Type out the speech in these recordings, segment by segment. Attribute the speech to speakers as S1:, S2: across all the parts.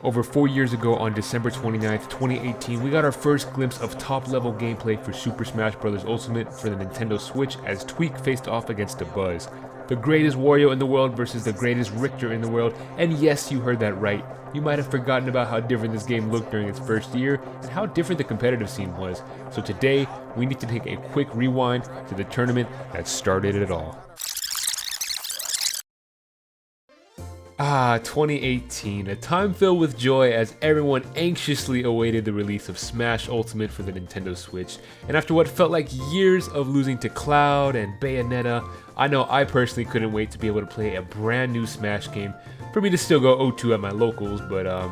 S1: Over 4 years ago on December 29th, 2018, we got our first glimpse of top-level gameplay for Super Smash Bros. Ultimate for the Nintendo Switch as Tweak faced off against Buzz. The greatest Wario in the world versus the greatest Richter in the world, and yes, you heard that right. You might have forgotten about how different this game looked during its first year, and how different the competitive scene was. So today, we need to take a quick rewind to the tournament that started it all. 2018, a time filled with joy as everyone anxiously awaited the release of Smash Ultimate for the Nintendo Switch. And after what felt like years of losing to Cloud and Bayonetta, I know I personally couldn't wait to be able to play a brand new Smash game. For me to still go 0-2 at my locals, but I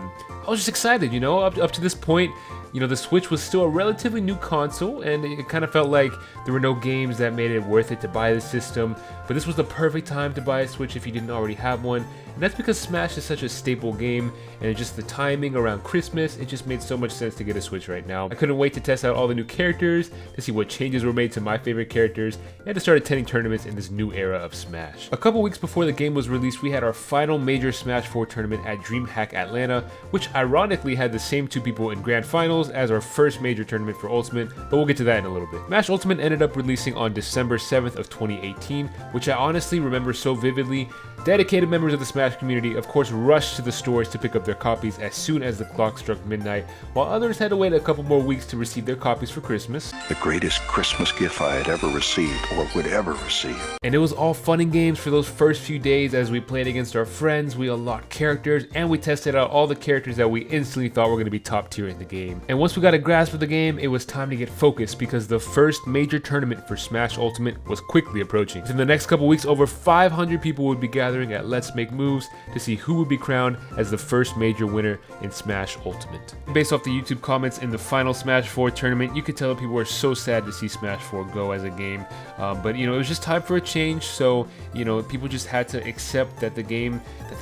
S1: was just excited, you know, up to this point. You know, the Switch was still a relatively new console, and it kind of felt like there were no games that made it worth it to buy the system. But this was the perfect time to buy a Switch if you didn't already have one. And that's because Smash is such a staple game, and just the timing around Christmas, it just made so much sense to get a Switch right now. I couldn't wait to test out all the new characters, to see what changes were made to my favorite characters, and to start attending tournaments in this new era of Smash. A couple weeks before the game was released, we had our final major Smash 4 tournament at DreamHack Atlanta, which ironically had the same two people in Grand Finals as our first major tournament for Ultimate, but we'll get to that in a little bit. Smash Ultimate ended up releasing on December 7th of 2018, which I honestly remember so vividly. Dedicated members of the Smash community, of course, rushed to the stores to pick up their copies as soon as the clock struck midnight, while others had to wait a couple more weeks to receive their copies for Christmas.
S2: The greatest Christmas gift I had ever received or would ever receive.
S1: And it was all fun and games for those first few days as we played against our friends, we unlocked characters, and we tested out all the characters that we instantly thought were going to be top tier in the game. And once we got a grasp of the game, it was time to get focused because the first major tournament for Smash Ultimate was quickly approaching. In the next couple weeks, over 500 people would be gathering at Let's Make Moves to see who would be crowned as the first major winner in Smash Ultimate. Based off the YouTube comments in the final Smash 4 tournament, you could tell that people were so sad to see Smash 4 go as a game, but you know, it was just time for a change, so you know, people just had to accept that the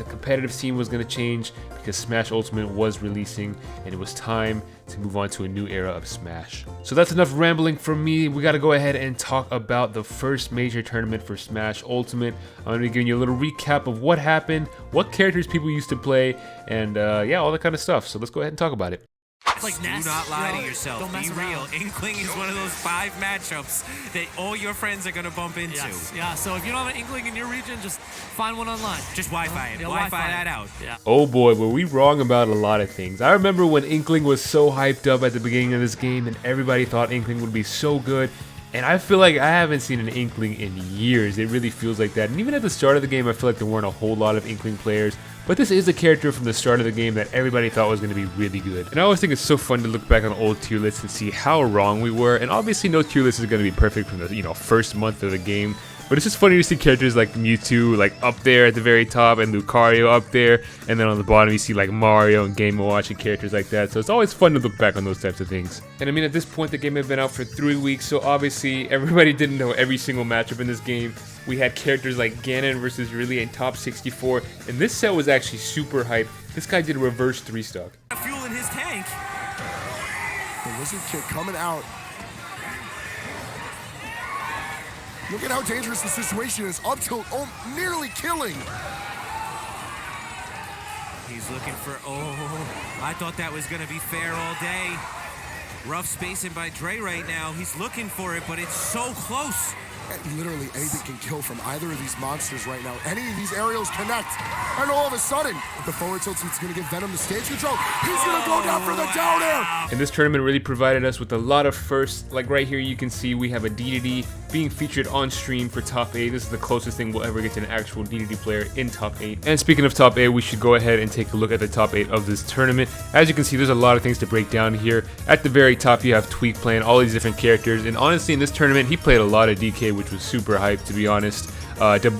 S1: competitive scene was going to change because Smash Ultimate was releasing and it was time to move on to a new era of Smash. So that's enough rambling from me. We got to go ahead and talk about the first major tournament for Smash Ultimate. I'm going to be giving you a little recap of what happened, what characters people used to play, and yeah, all that kind of stuff. So let's go ahead and talk about it.
S3: Like do not lie to yourself. Don't be real. Inkling is one of those 5 matchups that all your friends are going to bump into.
S4: Yes. Yeah, so if you don't have an Inkling in your region, just find one online.
S3: Just Wi-Fi it. Wi-Fi that out.
S4: Yeah.
S1: Oh boy, were we wrong about a lot of things. I remember when Inkling was so hyped up at the beginning of this game and everybody thought Inkling would be so good. And I feel like I haven't seen an Inkling in years. It really feels like that. And even at the start of the game, I feel like there weren't a whole lot of Inkling players. But this is a character from the start of the game that everybody thought was going to be really good. And I always think it's so fun to look back on old tier lists and see how wrong we were. And obviously no tier list is going to be perfect from the first month of the game. But it's just funny to see characters like Mewtwo like up there at the very top and Lucario up there. And then on the bottom you see like Mario and Game & Watch and characters like that. So it's always fun to look back on those types of things. And I mean, at this point the game had been out for 3 weeks. So obviously everybody didn't know every single matchup in this game. We had characters like Ganon versus Ridley in top 64. And this set was actually super hype. This guy did a reverse 3-stock.
S3: Fuel in his tank.
S5: The Wizard Kick coming out. Look at how dangerous the situation is. Up tilt, nearly killing.
S3: He's looking for, I thought that was going to be fair all day. Rough spacing by Dre right now. He's looking for it, but it's so close.
S5: And literally anything can kill from either of these monsters right now. Any of these aerials connect. And all of a sudden, the forward tilt is going to give Venom the stage control. He's going to go down for the down air.
S1: And this tournament really provided us with a lot of firsts. Like right here, you can see we have a DDD being featured on stream for top 8. This is the closest thing we'll ever get to an actual DDD player in top 8. And speaking of top 8, we should go ahead and take a look at the top 8 of this tournament. As you can see, there's a lot of things to break down here. At the very top, you have Tweak playing all these different characters. And honestly, in this tournament, he played a lot of DK, which was super hyped, to be honest.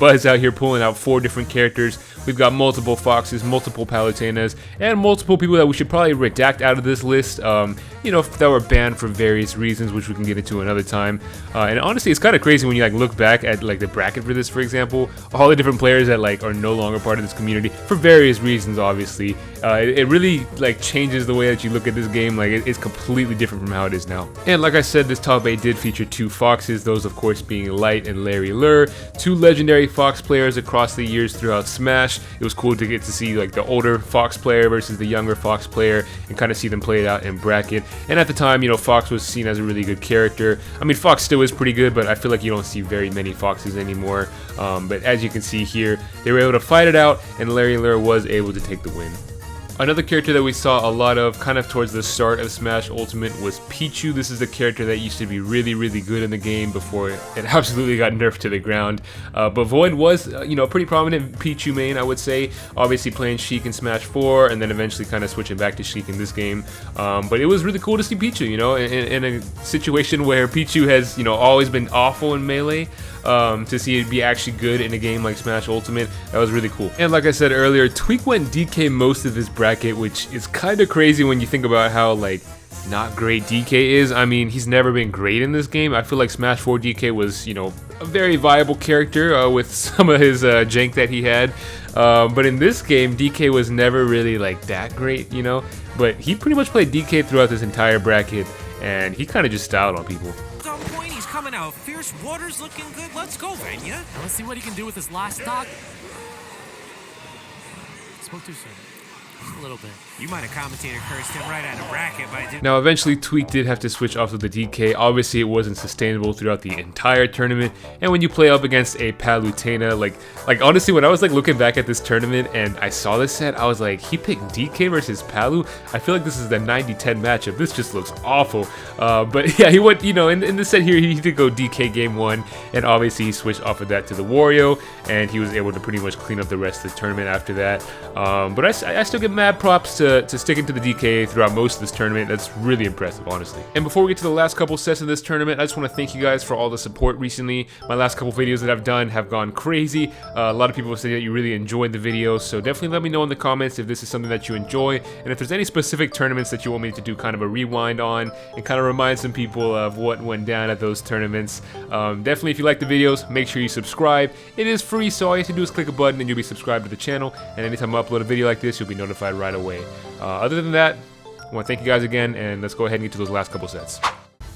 S1: Buzz out here pulling out 4 different characters. We've got multiple Foxes, multiple Palutenas, and multiple people that we should probably redact out of this list, that were banned for various reasons, which we can get into another time. And honestly, it's kind of crazy when you look back at the bracket for this, for example, all the different players that are no longer part of this community for various reasons. Obviously, it really changes the way that you look at this game. It's completely different from how it is now. And like I said, this top 8 did feature 2 Foxes, those of course being Light and Larry Lurr, 2 legendary Fox players across the years throughout Smash. Smash. It was cool to get to see like the older Fox player versus the younger Fox player and kind of see them play it out in bracket. And at the time, you know, Fox was seen as a really good character. I mean, Fox still is pretty good, but I feel like you don't see very many Foxes anymore. But as you can see here, they were able to fight it out, and Larry Lure was able to take the win. Another character that we saw a lot of kind of towards the start of Smash Ultimate was Pichu. This is the character that used to be really, really good in the game before it absolutely got nerfed to the ground. But Void was, you know, pretty prominent Pichu main, I would say. Obviously playing Sheik in Smash 4 and then eventually kind of switching back to Sheik in this game. But it was really cool to see Pichu, you know, in a situation where Pichu has, you know, always been awful in Melee. To see it be actually good in a game like Smash Ultimate, that was really cool. And like I said earlier, Tweak went DK most of his bracket, which is kind of crazy when you think about how like not great DK is. I mean, he's never been great in this game. I feel like Smash 4 DK was, you know, a very viable character with some of his jank that he had. But in this game, DK was never really like that great, you know. But he pretty much played DK throughout this entire bracket, and he kind of just styled on people.
S3: On point, he's coming out. Fierce Water's looking good. Let's go, Venya.
S4: Now let's see what he can do with his last stock. Spoke too soon. Just a little bit.
S3: You might have commentator cursed him right out of bracket by doing.
S1: Now eventually Tweak did have to switch off of the DK. Obviously it wasn't sustainable throughout the entire tournament, and when you play up against a Palutena, like honestly when I was like looking back at this tournament and I saw this set, I was like, he picked DK versus Palu. I feel like this is the 90-10 matchup. This just looks awful. But yeah, he went, you know, in the set here he did go DK game 1, and obviously he switched off of that to the Wario, and he was able to pretty much clean up the rest of the tournament after that. But I still give mad props to sticking to the DK throughout most of this tournament. That's really impressive, honestly. And before we get to the last couple sets of this tournament, I just want to thank you guys for all the support recently. My last couple videos that I've done have gone crazy. A lot of people have said that you really enjoyed the videos, so definitely let me know in the comments if this is something that you enjoy, and if there's any specific tournaments that you want me to do kind of a rewind on and kind of remind some people of what went down at those tournaments. Definitely, if you like the videos, make sure you subscribe. It is free, so all you have to do is click a button and you'll be subscribed to the channel, and anytime I upload a video like this, you'll be notified right away. Other than that, I want to thank you guys again, and let's go ahead and get to those last couple sets.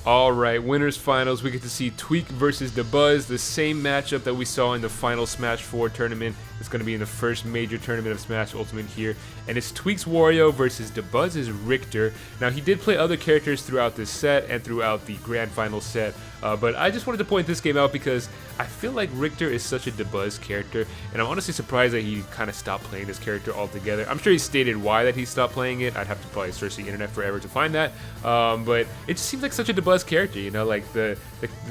S1: Alright, winners finals, we get to see Tweak versus DeBuzz, the same matchup that we saw in the final Smash 4 tournament. It's going to be in the first major tournament of Smash Ultimate here, and it's Tweak's Wario versus DeBuzz's Richter. Now, he did play other characters throughout this set and throughout the grand final set, but I just wanted to point this game out because I feel like Richter is such a DeBuzz character, and I'm honestly surprised that he kind of stopped playing this character altogether. I'm sure he stated why that he stopped playing it. I'd have to probably search the internet forever to find that, but it just seems like such a DeBuzz character, you know, like the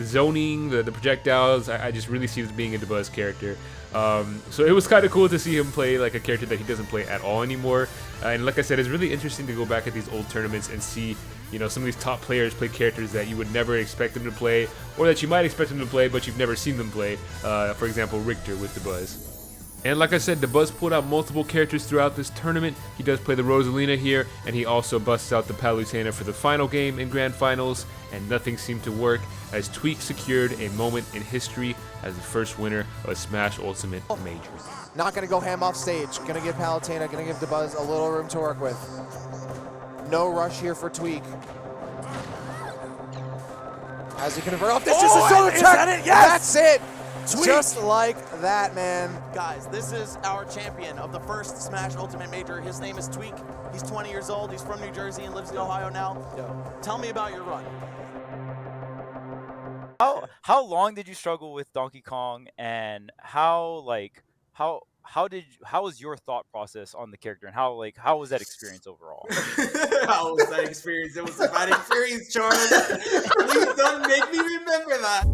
S1: zoning, the projectiles. I just really see this being a DeBuzz character. So it was kind of cool to see him play like a character that he doesn't play at all anymore. And like I said, it's really interesting to go back at these old tournaments and see, you know, some of these top players play characters that you would never expect them to play, or that you might expect them to play, but you've never seen them play. For example, Richter with DeBuzz. And like I said, DeBuzz pulled out multiple characters throughout this tournament. He does play the Rosalina here, and he also busts out the Palutena for the final game in Grand Finals, and nothing seemed to work as Tweak secured a moment in history as the first winner of a Smash Ultimate Major.
S6: Not going to go ham off stage. Going to give Palutena, going to give DeBuzz a little room to work with. No rush here for Tweak. As he can convert off this, just a solo check.
S7: That it? Yes!
S6: That's it.
S7: Tweak.
S6: Just like that, man.
S7: Guys, this is our champion of the first Smash Ultimate Major. His name is Tweak. He's 20 years old. He's from New Jersey and lives in Ohio now. Tell me about your run.
S8: How long did you struggle with Donkey Kong, and how was your thought process on the character, and how was that experience overall?
S7: How was that experience? It was a bad experience, Charles. Please don't make me remember that.